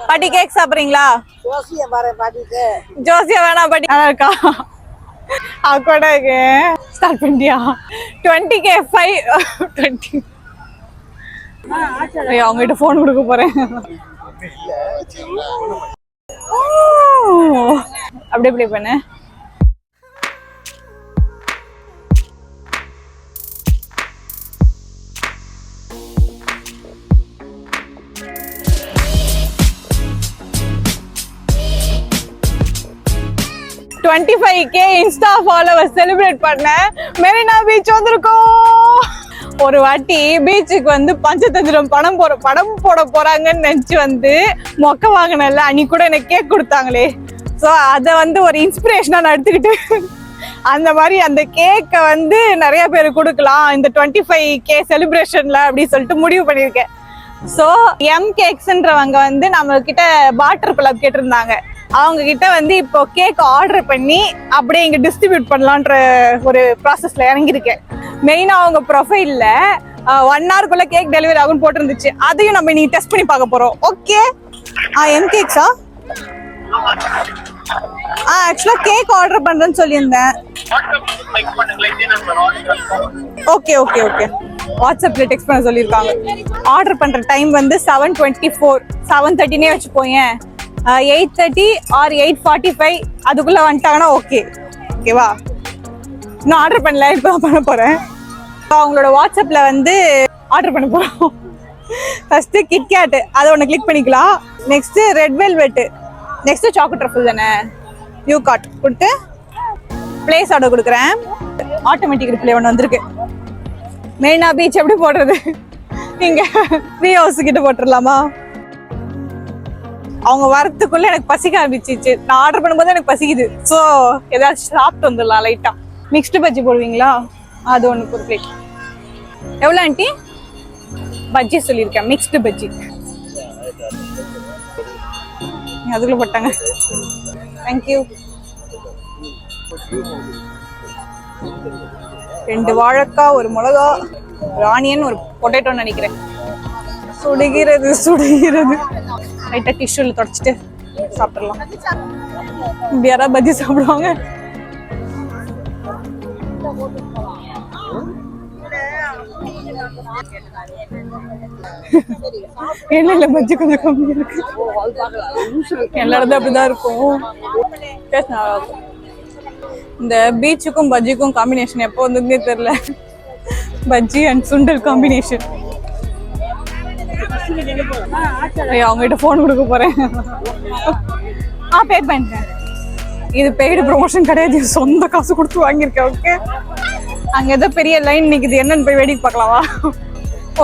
பாட்டி கேக் சாப்பிடுறீங்களா? ஜோசியம் பாரு பாட்டிக்கு. ஜோசியா வேணாம் பாட்டி. நல்லா இருக்கா? கூட ஸ்டார்ட் பண்ணியா? 20K 5 20. அவங்ககிட்ட போன் கொடுக்க போறேன். அப்படியே ப்ளே பண்ணு. இன்ஸ்டா ஃபாலோவர்ஸ் செலிப்ரேட் பண்ண மெரினா பீச் வந்திருக்கோம். ஒரு வாட்டி பீச்சுக்கு வந்து பஞ்சதந்திரம் படம் போட போறாங்கன்னு நினைச்சு வந்து மொக்க வாங்கினல அன்னைக்கு கூட எனக்கு கேக் கொடுத்தாங்களே. ஸோ அதை வந்து ஒரு இன்ஸ்பிரேஷனா நான் எடுத்துக்கிட்டு அந்த மாதிரி அந்த கேக்கை வந்து நிறைய பேர் கொடுக்கலாம் இந்த 25K செலிப்ரேஷன்ல அப்படின்னு சொல்லிட்டு முடிவு பண்ணியிருக்கேன். ஸோ எம் கேக்ஸ்ன்றவங்க வந்து நம்ம கிட்ட வாட்டர் குலப் கேட்டிருந்தாங்க. அவங்க கிட்ட வந்து இப்போ கேக் ஆர்டர் பண்ணி அப்படியே இங்க டிஸ்ட்ரிபியூட் பண்ணலான்ற ஒரு ப்ராசஸ்ல இறங்கியிருக்கேன். மெயினா அவங்க ப்ரொஃபைல்ல 1 hourக்குள்ள கேக் டெலிவரி ஆகும்னு போட்டிருந்துச்சு. அதையும் நம்ம இன்னைக்கு டெஸ்ட் பண்ணி பார்க்க போறோம். ஓகே. எம் கேக்ஸா? ஆக்சுவலா கேக் ஆர்டர் பண்றேன்னு சொல்லியிருந்தேன். Okay okay okay. வாட்ஸ்அப்ல டெக்ஸ்ட் பண்ண சொல்லியிருக்காங்க. ஆர்டர் பண்ற டைம் வந்து 7:24 7:30 வச்சுக்கோங்க. 8:30 or 8:45 அதுக்குள்ள வந்துட்டாங்கன்னா ஓகே. ஓகேவா? இன்னும் ஆர்டர் பண்ணல, இப்போ பண்ண போறேன். அவங்களோட வாட்ஸ்அப்ல வந்து ஆர்டர் பண்ண போறோம். ஃபர்ஸ்ட் கிட்கேட் அதை ஒன்று கிளிக் பண்ணிக்கலாம். Next red velvet, next chocolate truffle தானே யூ கார்ட் கொடுத்து பிளேஸ் ஆர்டர் கொடுக்குறேன். ஆட்டோமேட்டிக் ரிப்ளை ஒன்று வந்திருக்கு. மெரினா பீச் எப்படி போடுறது? இங்க வி ஹவுஸ் கிட்ட போட்டுடலாமா? அவங்க வரத்துக்குள்ள எனக்கு பசிக்க ஆரம்பிச்சிச்சு. நான் ஆர்டர் பண்ணும்போது எனக்கு பசிக்குது. ஸோ ஏதாச்சும் சாப்பிட்டு வந்துடலாம் லைட்டா. மிக்ஸ்டு பஜ்ஜி போடுவீங்களா? அது ஒன்று ஒரு பிளேட். எவ்வளோ ஆண்டி? பஜ்ஜி சொல்லியிருக்கேன், மிக்ஸ்டு பஜ்ஜி. அதுக்குள்ள போட்டாங்க. தேங்க்யூ. 2 வாழைக்காய், 1 மிளகா, 1 ஆனியன், 1 பொட்டேட்டோன்னு நினைக்கிறேன். சுடுகிறது சுடுகிறது. லைட்டா டிஷ்யூல தொடச்சிட்டு சாப்பிடலாம். இப்படி யாராவது பஜ்ஜி சாப்பிடுவாங்க? எண்ணெயில பஜ்ஜி கொஞ்சம் கம்மி இருக்கு. எல்லா இடத்துல அப்படிதான் இருக்கும். இந்த பீச்சுக்கும் பஜ்ஜிக்கும் காம்பினேஷன் எப்போ வந்ததுன்னே தெரியல. Bajji and sundal combination. அவங்ககிட்ட போன் கொடுக்க போறேன். பே பண்ணிட்டேன். இது பெய்டு ப்ரொமோஷன் கிடையாது, சொந்த காசு கொடுத்து வாங்கியிருக்கேன். ஓகே. அங்க ஏதோ பெரிய லைன் நிக்குது, என்னன்னு போய் வேடிக்கை பார்க்கலாமா?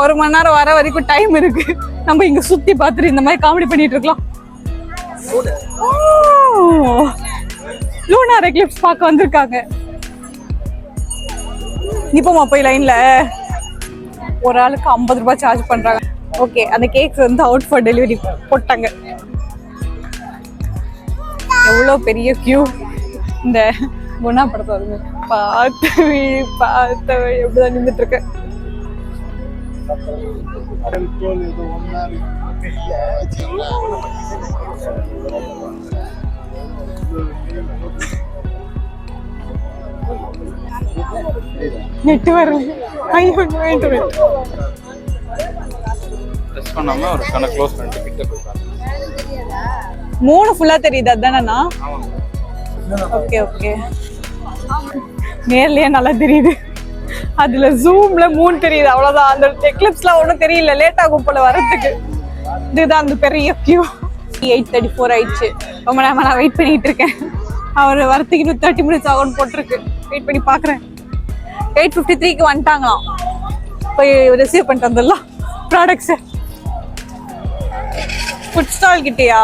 1 மணி நேரம் வர வரைக்கும் டைம் இருக்கு. நம்ம இங்க சுத்தி பார்த்துட்டு இந்த மாதிரி காமெடி பண்ணிட்டு இருக்கலாம். லூனார் எக்லிப்ஸ் பார்க்க வந்திருக்காங்க. இப்போமா போய் லைன்ல ஒரு ஆளுக்கு 50 ரூபாய் சார்ஜ் பண்றாங்க. ஓகே, அந்த கேக்ஸ் வந்து அவுட் ஃபார் டெலிவரி போட்டாங்க. எவ்வளோ பெரிய கியூ. இந்த குணா படத்தை வருங்க, பார்த்த எப்படிதான் நின்றுட்டு இருக்கு. நெட் வருது. ஐயோ டெஸ்ட் பண்ணாம ஒரு கண்ணை க்ளோஸ் பண்ணிட்டு கிட்ட போய் பாருங்க. 3 ஃபுல்லா தெரியுது அதானண்ணா? Okay okay. நேர்லயே நல்லா தெரியுது. அதுல ஜூம்ல 3 தெரியுது, அவ்வளவுதான். அந்த எக்லிப்ஸ்லாம் ஒன்றும் தெரியல. லேட் ஆகும் போல வரதுக்கு. இதுதான் அந்த பெரிய கியூ. 8:34 ஆயிடுச்சு. ரொம்ப நேரமா நான் வெயிட் பண்ணிட்டு இருக்கேன். அவர் வரத்துக்கு இன்னும் 30 minutes ஆகும்னு போட்டிருக்கு. வெயிட் பண்ணி பாக்குறேன். 8:53க்கு வந்துட்டாங்களாம். போய் ரிசீவ் பண்ணிட்டு வந்துடலாம் ப்ராடக்ட்ஸ். ஃபுட் ஸ்டால் கிட்டயா?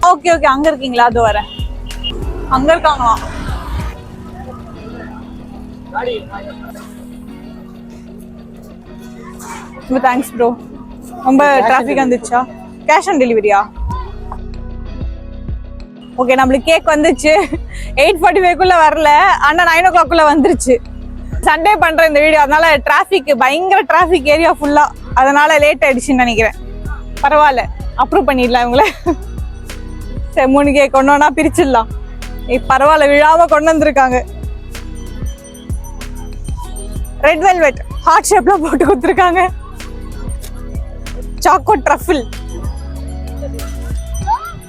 Okay okay. அங்க இருக்கீங்களா? அது வரேன். அங்க இருக்காங்களாம். ரொம்ப தேங்க்ஸ் ப்ரோ. ரொம்ப டிராஃபிக் வந்துச்சா? கேஷ் ஆன் டெலிவரியா? ஓகே, நம்மளுக்கு கேக் வந்துச்சு. 8:45 வரல, ஆனா 9 வந்துருச்சு. சண்டே பண்ற இந்த வீடியோ, அதனால டிராஃபிக், பயங்கர டிராஃபிக் ஏரியா ஃபுல்லா, அதனால லேட் ஆயிடுச்சுன்னு நினைக்கிறேன். பரவாயில்ல, அப்ரூவ் பண்ணிடலாம் இவங்கள. சரி 3 கேக் ஒன்னொன்னா பிரிச்சிடலாம். பரவாயில்ல விழாம கொண்டு வந்திருக்காங்க. ரெட் வெல்வெட் ஹார்ட் ஷேப்ல போட்டு கொடுத்துருக்காங்க. Choco truffle,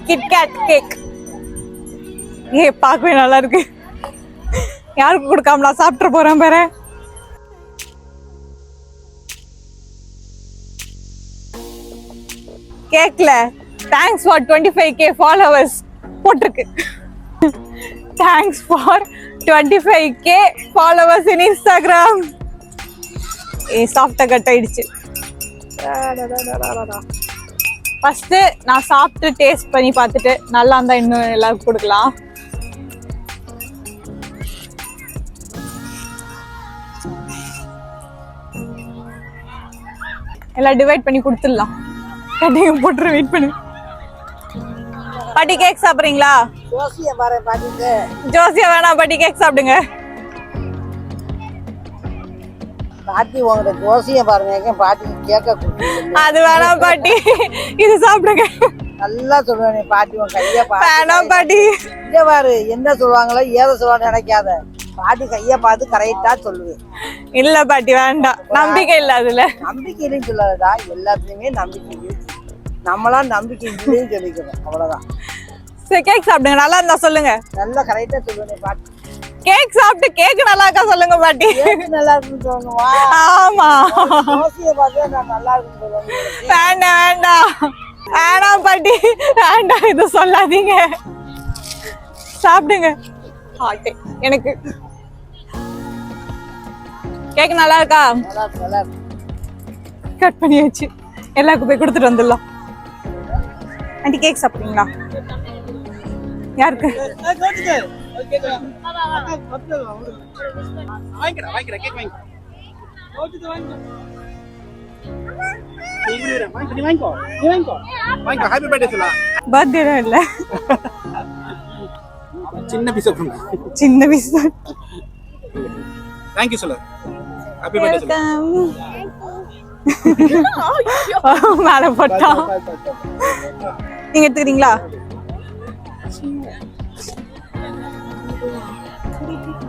kitkat cake. பார்க்கவே நல்லா இருக்கு. யாருக்கு கொடுக்காமலா சாப்பிட்டு போறேன் பாரு. கேக்ல தேங்க்ஸ் ஃபார் 25K ஃபாலோவர்ஸ் போட்டிருக்கு. Thanks for 25K followers in Instagram. சாப்பிட்ட கட் ஆயிடுச்சு. ஃபர்ஸ்ட் நான் சாப்பிட்டு டேஸ்ட் பண்ணி பார்த்துட்டு நல்லா இருந்தா இன்னும் எல்லாருக்கும் கொடுக்கலாம். எல்லாம் டிவைட் பண்ணி கொடுத்துடலாம். கட்டிங் போட்டு வெயிட் பண்ணு. பாட்டி கேக் சாப்பிடுறீங்களா? ஜோசியம் பாரு பாட்டிக்கு. ஜோசியா வேணாம், பாட்டி கேக் சாப்பிடுங்க. பாட்டி உங்கள்கிட்ட ஜோசியம் பாருங்க, பாட்டிக்கு கேட்க கொடுத்து. அது வேணாம் பாட்டி, இது சாப்பிடுங்க. நல்லா சொல்லுவேன் நீ பாட்டி, உன் கையை வேணாம் பாட்டி. இங்க பாரு, என்ன சொல்லுவாங்களோ ஏதோ சொல்லுவான்னு நினைக்காத. பாட்டி கையை பார்த்து கரெக்டா சொல்லுவேன். இல்ல பாட்டி வேண்டாம், நம்பிக்கை இல்ல. அதுல நம்பிக்கை இல்லைன்னு சொல்லாதடா, எல்லாத்துலயுமே நம்பிக்கை இருக்கு. நம்மளா நம்பிக்கை இல்லைன்னு சொல்லிக்கிறோம், அவ்வளவுதான். சரி கேக் சாப்பிடுங்க, நல்லா இருந்தா சொல்லுங்க. நல்லா கரெக்டா சொல்லுவேன் பாட்டி. கேக் சாப்பிட்டு கேக் நல்லா இருக்கா சொல்லுங்க பாட்டி. நல்லா இருக்குன்னு சொல்லுவா. ஆமா, ஜோசியை பார்த்து நான் நல்லா இருக்குன்னு சொல்லுவேன். வேண்டாம் வேண்டாம் வேணாம் பாட்டி, வேண்டாம், இது சொல்லாதீங்க. சாப்பிடுங்க. எனக்கு கேக் நல்லா இருக்கா? நல்லா இருக்கு, நல்லா இருக்கு. கட் பண்ணியாச்சு, எல்லாருக்கும் போய் கொடுத்துட்டு வந்துடலாம். ஆண்டி கேக் சாப்பிடுறீங்களா? யாருக்கு? பர்த்டே இல்ல, சின்ன பீஸ் சின்ன பீஸ். தேங்க் யூ சொல்லு. ஹேப்பி பர்த்டே சொல்லு. மேல போட்டா நீங்க எடுத்துக்கிறீங்களா?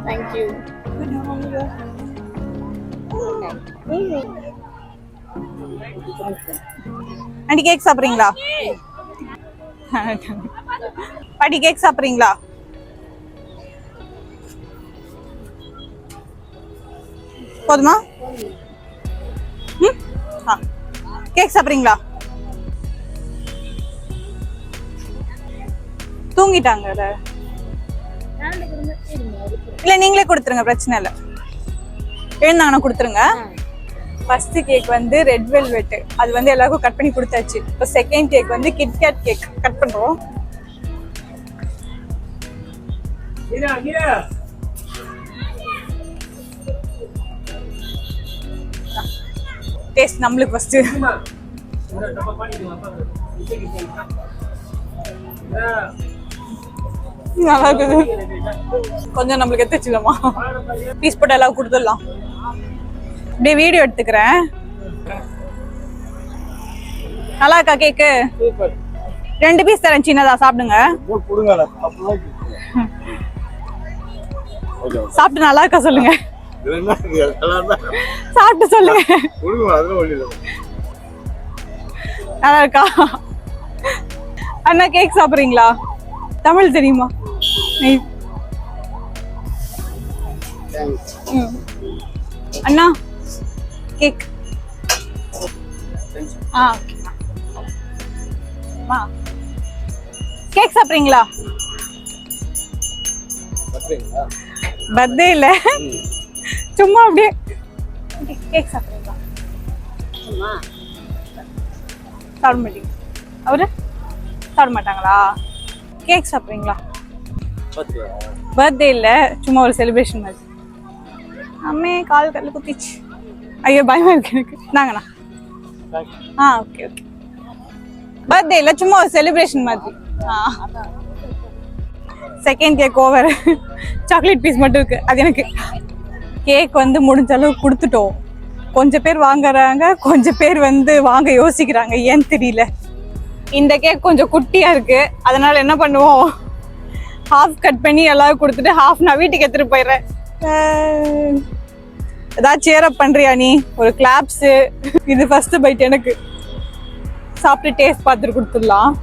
Thank you. ஆண்டி கேக் சாப்பிடுறீங்களா? பாட்டி கேக் சாப்பிடுறீங்களா? போதுமா? கேக் சாப்பிடுறீங்களா? தூங்கிட்டாங்க. இல்ல நீங்களே கொடுத்துருங்க, பிரச்சனை இல்ல. எழுந்தாங்கன்னா கொடுத்துருங்க. ஃபர்ஸ்ட் கேக் வந்து ரெட் வெல்வெட், அது வந்து எல்லாருக்கும் கட் பண்ணி கொடுத்தாச்சு. இப்போ செகண்ட் கேக் வந்து கிட்கேட் கேக் கட் பண்றோம். டேஸ்ட் நம்மளுக்கு ஃபர்ஸ்ட். நல்லா இருக்குது. கொஞ்சம் நம்மளுக்கு எடுத்துச்சுலமா, பீஸ் போட்டு எல்லாம் கொடுத்துடலாம். அப்படியே வீடியோ எடுத்துக்கிறேன். நல்லா இருக்கா கேக்கு? 2 பீஸ் தரேன், சின்னதா சாப்பிடுங்க. சாப்பிட்டு நல்லா இருக்கா சொல்லுங்க. சாப்பிட்டு சொல்லுங்க. நல்லா இருக்கா? அண்ணா கேக் சாப்பிடுறீங்களா? தமிழ் தெரியுமா? அண்ணா கேக். கேக் சாப்பிடுறீங்களா? பர்த்டே இல்ல, சும்மா அப்படியே. கேக் சாப்பிடுறீங்களா? சாப்பிட மாட்டீங்க? அவரு சாப்பிட மாட்டாங்களா? கேக் சாப்பிடுறீங்களா? பர்த்டே இல்ல, சும்மா ஒரு செலிப்ரேஷன் மாதிரி. அம்மே கால் கல்ல குத்திச்சு. ஐயோ பயமா இருக்கு எனக்கு. நாங்கண்ணா ஓகே ஓகே. பர்த்டே இல்ல, சும்மா ஒரு செலிப்ரேஷன் மாதிரி. Second cake over. Chocolate piece மட்டும் இருக்கு, அது எனக்கு. கேக் வந்து முடிஞ்ச அளவு கொடுத்துட்டோம். கொஞ்சம் பேர் வாங்குறாங்க, கொஞ்சம் பேர் வந்து வாங்க யோசிக்கிறாங்க, ஏன்னு தெரியல. இந்த கேக் கொஞ்சம் குட்டியா இருக்கு, அதனால என்ன பண்ணுவோம், ஹாஃப் கட் பண்ணி எல்லாரும் கொடுத்துட்டு ஹாஃப் நான் வீட்டுக்கு எடுத்துட்டு போயிடுறேன். ஏதாவது சேர் அப் பண்றியா நீ? ஒரு கிளாப்ஸ். இது ஃபர்ஸ்ட் பைட் எனக்கு. சாப்பிட்டு டேஸ்ட் பார்த்துட்டு கொடுத்துடலாம்.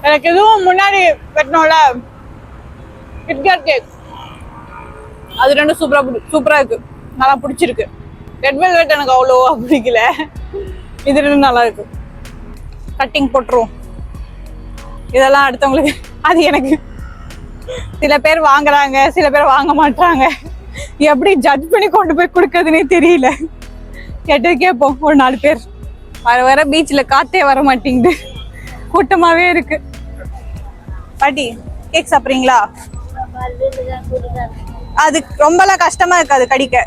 எனக்கு எதுவும் முன்னாடி வெட்டணும்ல, கிட்கேட் கேக், அது ரெண்டும் சூப்பரா இருக்கு, நல்லா பிடிச்சிருக்கு. ரெட் வெல்வெட் எனக்கு அவ்வளோவா பிடிக்கல, இது ரெண்டும் நல்லா இருக்கு. கட்டிங் போட்டுருவோம். இதெல்லாம் அடுத்தவங்களுக்கு, அது எனக்கு சில பேர் வாங்குறாங்க, சில பேர் வாங்க மாட்டாங்க. எப்படி ஜட்ஜ் பண்ணி கொண்டு போய் கொடுக்கறதுனே தெரியல. கேட்போம் ஒரு 4 பேர். வர பீச்சில் காத்தே வர மாட்டேங்குது, கூட்டமாவே இருக்கு. பாட்டி கேக் சாப்பிட்றீங்களா? அது ரொம்பலாம் கஷ்டமா இருக்காது, கடிக்க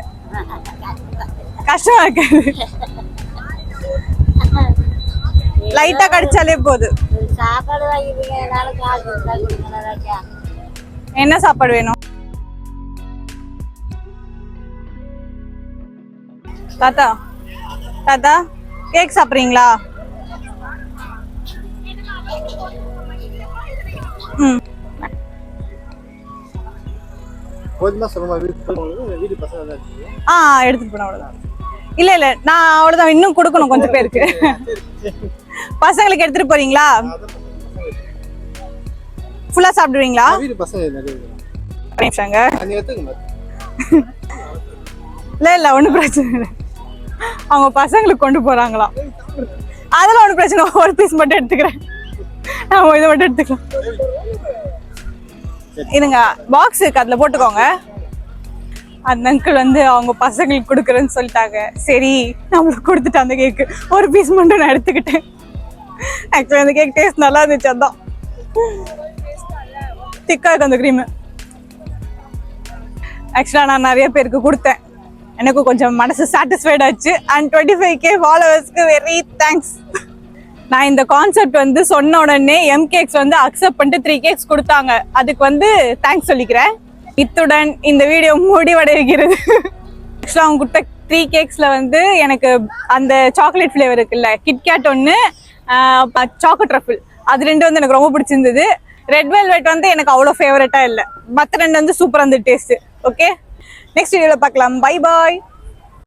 கஷ்டமா இருக்காது, லைட்டா கடிச்சாலே போகுது. என்ன சாப்பாடு வேணும் தாத்தா? தாத்தா கேக் சாப்பிட்றீங்களா? ம் எடுத்துட்டு போன அவ்வளவுதான். இல்ல நான் அவ்வளவுதான், இன்னும் கொடுக்கணும் கொஞ்சம் பேருக்கு. பசங்களுக்கு எடுத்துட்டு போறீங்களா? ஃபுல்லா சாப்பிடுவீங்களா? இல்ல ஒண்ணும் பிரச்சனை இல்லை, அவங்க பசங்களுக்கு கொண்டு போறாங்களாம். அதெல்லாம் ஒண்ணும் பிரச்சனை, ஒரு பீஸ் மட்டும் எடுத்துக்கிறேன். நான் இதை மட்டும் எடுத்துக்கலாம். இதுங்க பாக்ஸ் இருக்கு, அதுல போட்டுக்கோங்க. அந்த அங்கிள் வந்து அவங்க பசங்களுக்கு கொடுக்குறேன்னு சொல்லிட்டாங்க. சரி நம்மளுக்கு கொடுத்துட்டு அந்த கேக்கு ஒரு பீஸ் மட்டும் நான் எடுத்துக்கிட்டேன். ஆக்சுவலி அந்த கேக் டேஸ்ட் நல்லா இருந்துச்சு, அதான் திக்கா இருக்கு அந்த க்ரீமு. ஆக்சுவலா நான் நிறைய பேருக்கு கொடுத்தேன், எனக்கு கொஞ்சம் மனசு சாட்டிஸ்ஃபைட் ஆச்சு. அண்ட் 25K ஃபாலோவர்ஸ்க்கு வெரி தேங்க்ஸ். நான் இந்த கான்செப்ட் வந்து சொன்ன உடனே கேக்ஸ் வந்து அக்செப்ட் பண்ணிட்டு 3 கேக்ஸ் கொடுத்தாங்க, அதுக்கு வந்து தேங்க்ஸ் சொல்லிக்கிறேன். இத்துடன் இந்த வீடியோ முடிவடைகிறது. ஆக்சுவலாக அவங்க கொடுத்த 3 கேக்ஸ்ல வந்து எனக்கு அந்த சாக்லேட் ஃப்ளேவர் இருக்குல்ல, கிட்கேட் ஒன்று, சாக்கோ ட்ரஃபிள், அது ரெண்டு வந்து எனக்கு ரொம்ப பிடிச்சிருந்தது. ரெட் வெல்வெட் வந்து எனக்கு அவ்வளோ ஃபேவரட்டா இல்லை, மற்ற ரெண்டு வந்து சூப்பராக இருந்தது டேஸ்ட். ஓகே, நெக்ஸ்ட் வீடியோவில் பார்க்கலாம். Bye bye.